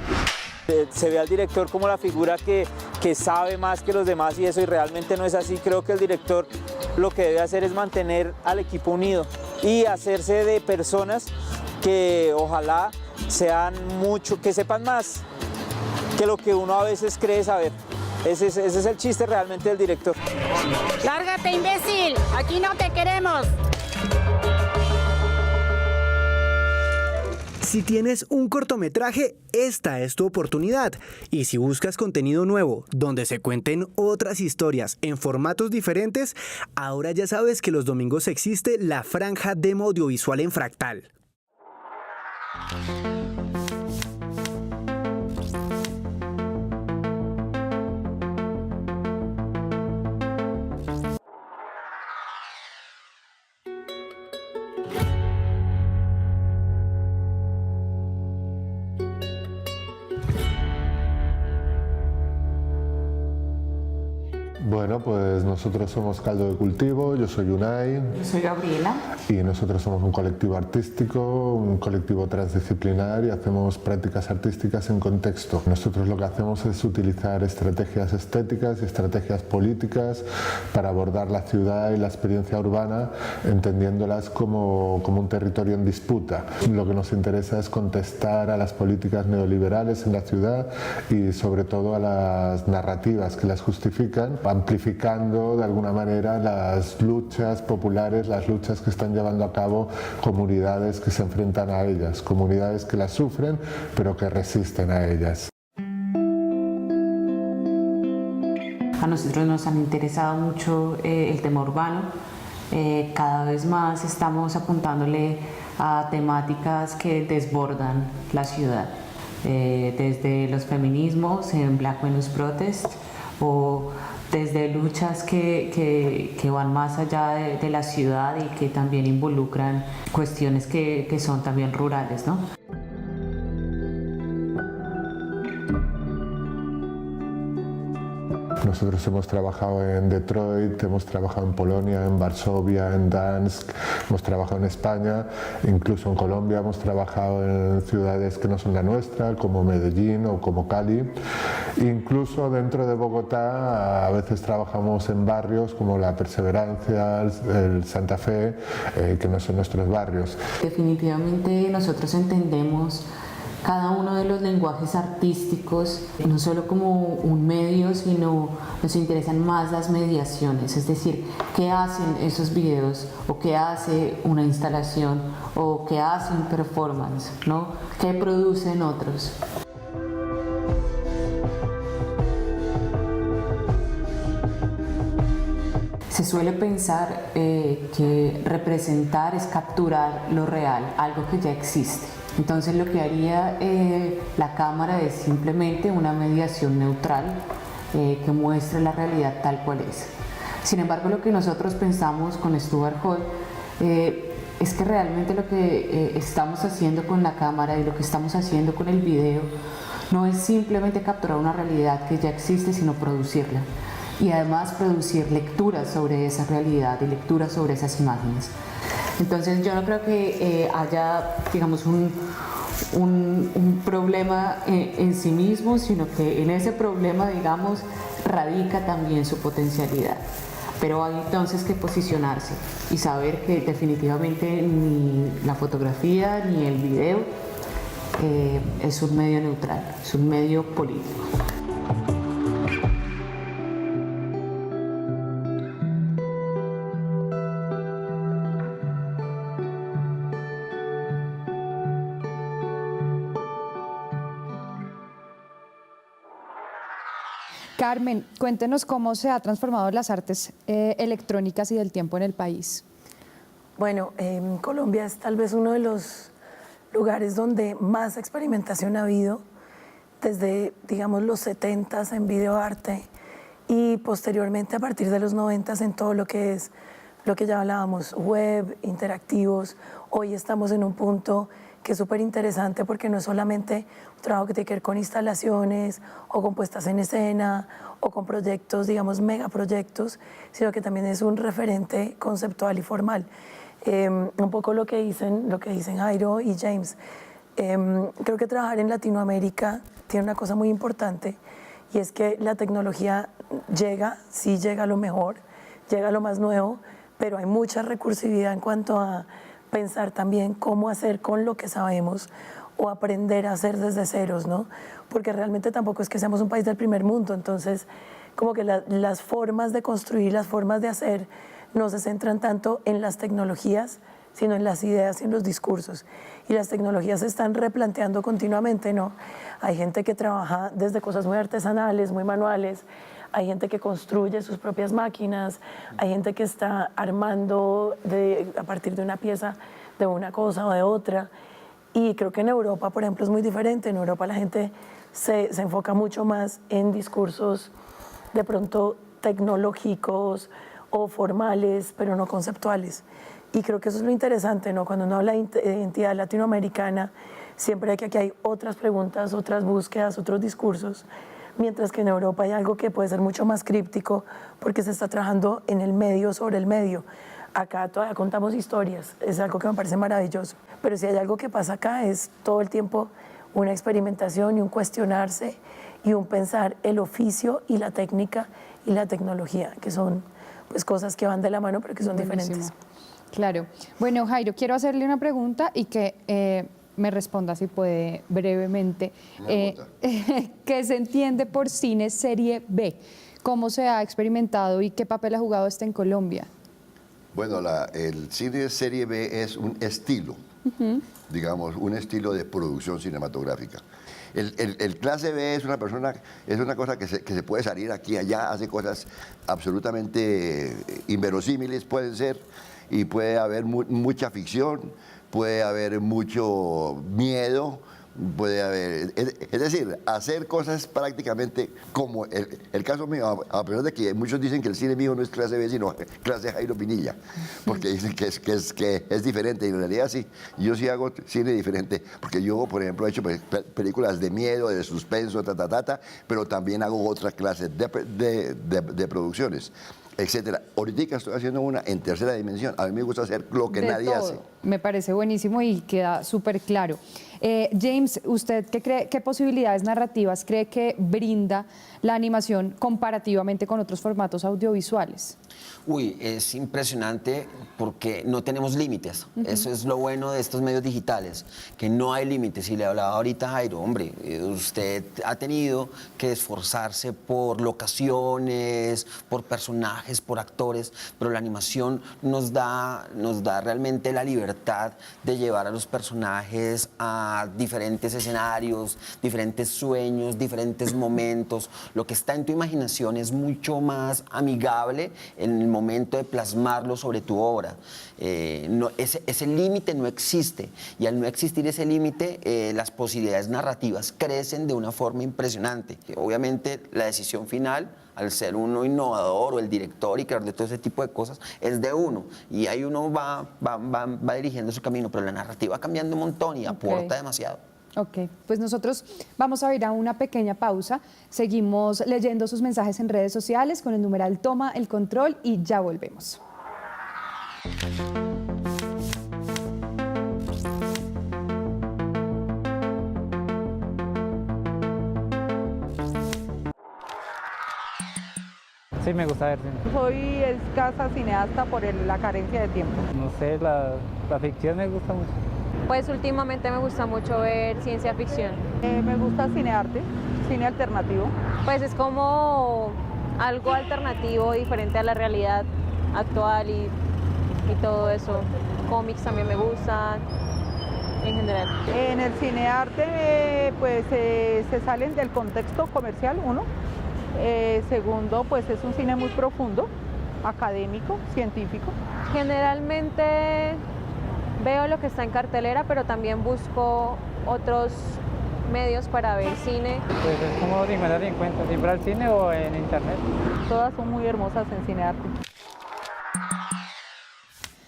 Se ve al director como la figura que sabe más que los demás y eso, y realmente no es así. Creo que el director lo que debe hacer es mantener al equipo unido y hacerse de personas que ojalá que sepan más que lo que uno a veces cree saber. Ese es el chiste realmente del director. ¡Lárgate, imbécil! ¡Aquí no te queremos! Si tienes un cortometraje, esta es tu oportunidad. Y si buscas contenido nuevo, donde se cuenten otras historias en formatos diferentes, ahora ya sabes que los domingos existe la franja demo audiovisual en Fractal. Bueno, pues nosotros somos Caldo de Cultivo, yo soy Unai. Yo soy Gabriela. Y nosotros somos un colectivo artístico, un colectivo transdisciplinar y hacemos prácticas artísticas en contexto. Nosotros lo que hacemos es utilizar estrategias estéticas y estrategias políticas para abordar la ciudad y la experiencia urbana, entendiéndolas como un territorio en disputa. Lo que nos interesa es contestar a las políticas neoliberales en la ciudad y sobre todo a las narrativas que las justifican, amplificando de alguna manera las luchas populares, las luchas que están llevando a cabo comunidades que se enfrentan a ellas, comunidades que las sufren pero que resisten a ellas. A nosotros nos han interesado mucho el tema urbano. Cada vez más estamos apuntándole a temáticas que desbordan la ciudad, desde los feminismos en Black Venus Protest o desde luchas que van más allá de la ciudad y que también involucran cuestiones que son también rurales, ¿no? Nosotros hemos trabajado en Detroit, hemos trabajado en Polonia, en Varsovia, en Dansk, hemos trabajado en España, incluso en Colombia hemos trabajado en ciudades que no son la nuestra, como Medellín o como Cali. Incluso dentro de Bogotá a veces trabajamos en barrios como La Perseverancia, el Santa Fe, que no son nuestros barrios. Definitivamente nosotros entendemos cada uno de los lenguajes artísticos, no solo como un medio, sino nos interesan más las mediaciones, es decir, qué hacen esos videos, o qué hace una instalación, o qué hace un performance, ¿no? ¿Qué producen otros? Se suele pensar que representar es capturar lo real, algo que ya existe. Entonces lo que haría la cámara es simplemente una mediación neutral que muestre la realidad tal cual es. Sin embargo, lo que nosotros pensamos con Stuart Hall es que realmente lo que estamos haciendo con la cámara y lo que estamos haciendo con el video no es simplemente capturar una realidad que ya existe, sino producirla. Y además producir lecturas sobre esa realidad y lecturas sobre esas imágenes. Entonces yo no creo que haya, digamos, un problema en sí mismo, sino que en ese problema, digamos, radica también su potencialidad. Pero hay entonces que posicionarse y saber que definitivamente ni la fotografía ni el video es un medio neutral, es un medio político. Carmen, cuéntenos cómo se ha transformado las artes electrónicas y del tiempo en el país. Bueno, Colombia es tal vez uno de los lugares donde más experimentación ha habido, desde, digamos, los 70s en videoarte y posteriormente a partir de los 90s en todo lo que es lo que ya hablábamos, web, interactivos. Hoy estamos en un punto que es súper interesante porque no es solamente un trabajo que tiene que ver con instalaciones o con puestas en escena o con proyectos, digamos, megaproyectos, sino que también es un referente conceptual y formal. Un poco lo que dicen Jairo y James. Creo que trabajar en Latinoamérica tiene una cosa muy importante y es que la tecnología sí llega a lo mejor, llega a lo más nuevo, pero hay mucha recursividad en cuanto a pensar también cómo hacer con lo que sabemos o aprender a hacer desde ceros, ¿no? Porque realmente tampoco es que seamos un país del primer mundo, entonces como que las formas de construir, las formas de hacer no se centran tanto en las tecnologías, sino en las ideas y en los discursos. Y las tecnologías se están replanteando continuamente, ¿no? Hay gente que trabaja desde cosas muy artesanales, muy manuales, hay gente que construye sus propias máquinas, hay gente que está armando a partir de una pieza de una cosa o de otra. Y creo que en Europa, por ejemplo, es muy diferente. En Europa la gente se enfoca mucho más en discursos de pronto tecnológicos o formales, pero no conceptuales. Y creo que eso es lo interesante, ¿no? Cuando uno habla de identidad latinoamericana, siempre hay que aquí hay otras preguntas, otras búsquedas, otros discursos, mientras que en Europa hay algo que puede ser mucho más críptico porque se está trabajando en el medio sobre el medio. Acá todavía contamos historias, es algo que me parece maravilloso, pero si hay algo que pasa acá es todo el tiempo una experimentación y un cuestionarse y un pensar el oficio y la técnica y la tecnología, que son pues cosas que van de la mano pero que son diferentes. Claro. Bueno, Jairo, quiero hacerle una pregunta y que me responda si puede brevemente. ¿Qué se entiende por cine serie B? ¿Cómo se ha experimentado y qué papel ha jugado en Colombia? Bueno, el cine serie B es un estilo, digamos, un estilo de producción cinematográfica. El clase B es una cosa que se puede salir aquí y allá, hace cosas absolutamente inverosímiles, pueden ser, y puede haber mucha ficción, puede haber mucho miedo, puede haber. Es decir, hacer cosas prácticamente como el caso mío, a pesar de que muchos dicen que el cine mío no es clase B, sino clase Jairo Pinilla, porque dicen que es diferente, y en realidad sí, yo sí hago cine diferente, porque yo, por ejemplo, he hecho películas de miedo, de suspenso, pero también hago otras clases de producciones, etcétera. Ahorita estoy haciendo una en tercera dimensión. A mí me gusta hacer lo que nadie hace. Me parece buenísimo y queda súper claro. James, ¿usted qué posibilidades narrativas cree que brinda la animación comparativamente con otros formatos audiovisuales? Uy, es impresionante porque no tenemos límites. Eso es lo bueno de estos medios digitales, que no hay límites. Y le hablaba ahorita a Jairo, hombre, usted ha tenido que esforzarse por locaciones, por personajes, por actores, pero la animación nos da realmente la libertad de llevar a los personajes a diferentes escenarios, diferentes sueños, diferentes momentos. Lo que está en tu imaginación es mucho más amigable en el momento de plasmarlo sobre tu obra. Ese límite no existe, y al no existir ese límite, las posibilidades narrativas crecen de una forma impresionante. Obviamente la decisión final, al ser uno innovador o el director y creador de todo ese tipo de cosas, es de uno, y ahí uno va dirigiendo su camino, pero la narrativa va cambiando un montón y aporta demasiado. Ok, pues nosotros vamos a ir a una pequeña pausa. Seguimos leyendo sus mensajes en redes sociales con el numeral Toma el Control y ya volvemos. Sí, me gusta ver cine. Soy escasa cineasta por la carencia de tiempo. No sé, la ficción me gusta mucho. Pues últimamente me gusta mucho ver ciencia ficción. Me gusta cinearte, cine alternativo. Pues es como algo alternativo, diferente a la realidad actual y todo eso. Cómics también me gustan, en general. En el cinearte, pues se salen del contexto comercial, uno. Segundo, pues es un cine muy profundo, académico, científico. Generalmente veo lo que está en cartelera, pero también busco otros medios para ver cine. Pues es como primera de encuentro, siempre al cine o en internet. Todas son muy hermosas en cinearte.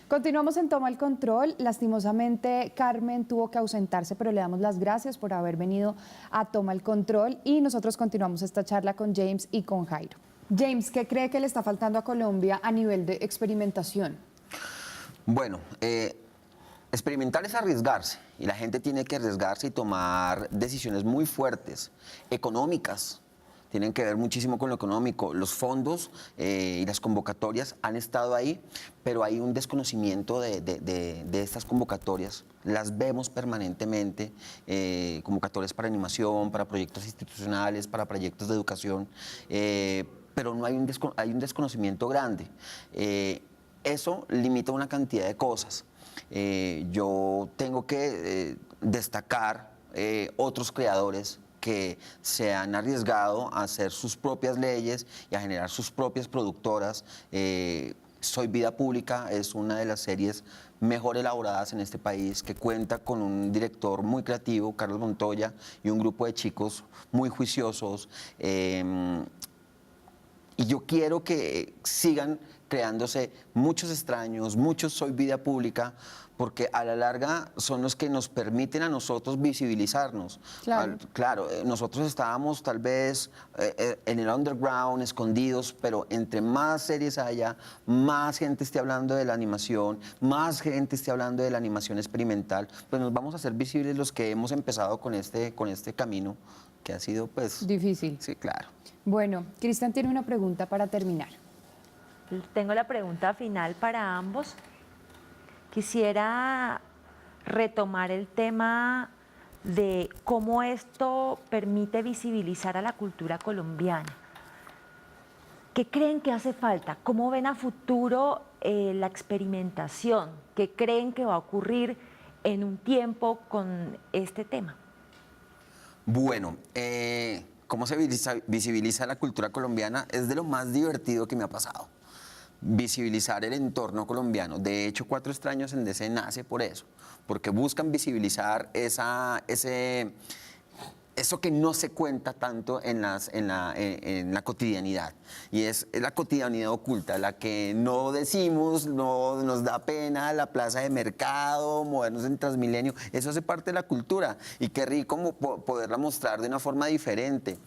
Continuamos en Toma el Control. Lastimosamente, Carmen tuvo que ausentarse, pero le damos las gracias por haber venido a Toma el Control y nosotros continuamos esta charla con James y con Jairo. James, ¿qué cree que le está faltando a Colombia a nivel de experimentación? Bueno, experimentar es arriesgarse, y la gente tiene que arriesgarse y tomar decisiones muy fuertes, económicas. Tienen que ver muchísimo con lo económico. Los fondos y las convocatorias han estado ahí, pero hay un desconocimiento de estas convocatorias. Las vemos permanentemente, convocatorias para animación, para proyectos institucionales, para proyectos de educación, pero no hay un desconocimiento grande. Eso limita una cantidad de cosas. Yo tengo que destacar otros creadores que se han arriesgado a hacer sus propias leyes y a generar sus propias productoras. Soy Vida Pública es una de las series mejor elaboradas en este país, que cuenta con un director muy creativo, Carlos Montoya, y un grupo de chicos muy juiciosos. Y yo quiero que sigan creándose muchos extraños, muchos Soy Vida Pública, porque a la larga son los que nos permiten a nosotros visibilizarnos. Claro, nosotros estábamos tal vez en el underground, escondidos, pero entre más series haya, más gente esté hablando de la animación, más gente esté hablando de la animación experimental, pues nos vamos a hacer visibles los que hemos empezado con este camino, que ha sido pues... difícil. Sí, claro. Bueno, Cristian tiene una pregunta para terminar. Tengo la pregunta final para ambos. Quisiera retomar el tema de cómo esto permite visibilizar a la cultura colombiana. ¿Qué creen que hace falta? ¿Cómo ven a futuro la experimentación? ¿Qué creen que va a ocurrir en un tiempo con este tema? Bueno, ¿cómo se visibiliza la cultura colombiana? Es de lo más divertido que me ha pasado. visibilizar el entorno colombiano. De hecho, Cuatro Extraños en DC nace por eso, porque buscan visibilizar eso que no se cuenta tanto en la cotidianidad, y es la cotidianidad oculta, la que no decimos, no nos da pena, la plaza de mercado, movernos en Transmilenio, eso hace parte de la cultura, y qué rico poderla mostrar de una forma diferente.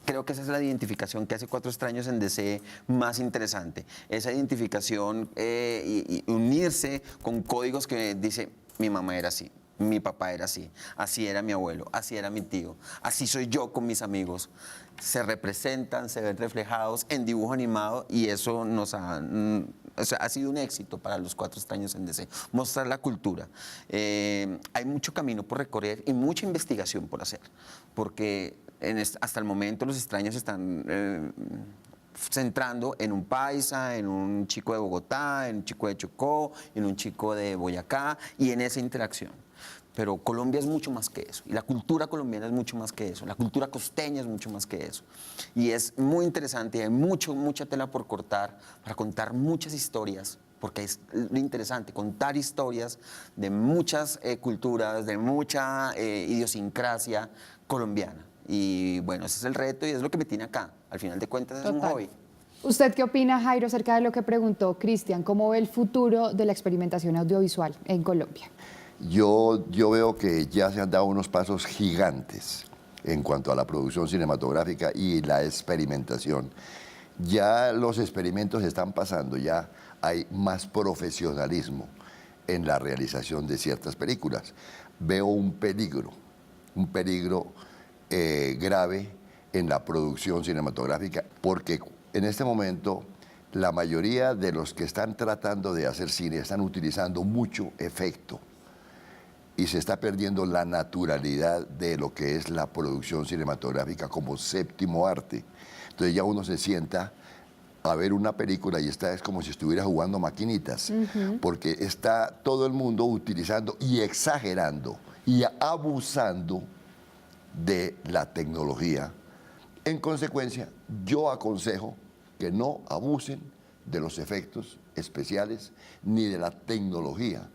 Creo que esa es la identificación que hace Cuatro Extraños en DC más interesante, esa identificación y unirse con códigos que dice, mi mamá era así, mi papá era así, así era mi abuelo, así era mi tío, así soy yo con mis amigos. Se representan, se ven reflejados en dibujo animado, y eso ha sido un éxito para los Cuatro Extraños en DC, mostrar la cultura. Hay mucho camino por recorrer y mucha investigación por hacer, porque hasta el momento los extraños están centrando en un paisa, en un chico de Bogotá, en un chico de Chocó, en un chico de Boyacá, y en esa interacción. Pero Colombia es mucho más que eso, y la cultura colombiana es mucho más que eso, la cultura costeña es mucho más que eso. Y es muy interesante, y hay mucha tela por cortar para contar muchas historias, porque es lo interesante, contar historias de muchas culturas, de mucha idiosincrasia colombiana. Y bueno, ese es el reto y es lo que me tiene acá. Al final de cuentas es un hobby. ¿Usted qué opina, Jairo, acerca de lo que preguntó Cristian? ¿Cómo ve el futuro de la experimentación audiovisual en Colombia? Yo veo que ya se han dado unos pasos gigantes en cuanto a la producción cinematográfica y la experimentación. Ya los experimentos están pasando, ya hay más profesionalismo en la realización de ciertas películas. Veo un peligro grave en la producción cinematográfica, porque en este momento la mayoría de los que están tratando de hacer cine están utilizando mucho efecto, y se está perdiendo la naturalidad de lo que es la producción cinematográfica como séptimo arte. Entonces ya uno se sienta a ver una película y es como si estuviera jugando maquinitas, porque está todo el mundo utilizando y exagerando y abusando de la tecnología. En consecuencia, yo aconsejo que no abusen de los efectos especiales ni de la tecnología,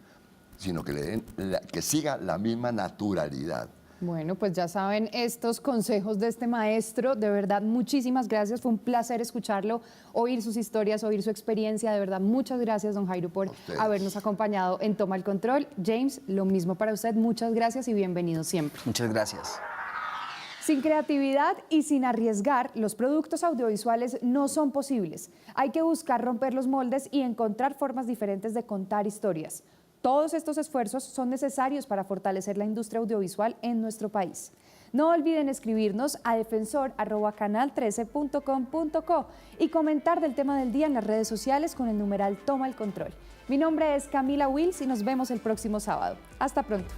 sino que le den que siga la misma naturalidad. Bueno, pues ya saben estos consejos de este maestro. De verdad, muchísimas gracias. Fue un placer escucharlo, oír sus historias, oír su experiencia. De verdad, muchas gracias, don Jairo, por habernos acompañado en Toma el Control. James, lo mismo para usted. Muchas gracias y bienvenido siempre. Muchas gracias. Sin creatividad y sin arriesgar, los productos audiovisuales no son posibles. Hay que buscar romper los moldes y encontrar formas diferentes de contar historias. Todos estos esfuerzos son necesarios para fortalecer la industria audiovisual en nuestro país. No olviden escribirnos a defensor@canal13.com.co y comentar del tema del día en las redes sociales con el numeral Toma el Control. Mi nombre es Camila Wills y nos vemos el próximo sábado. Hasta pronto.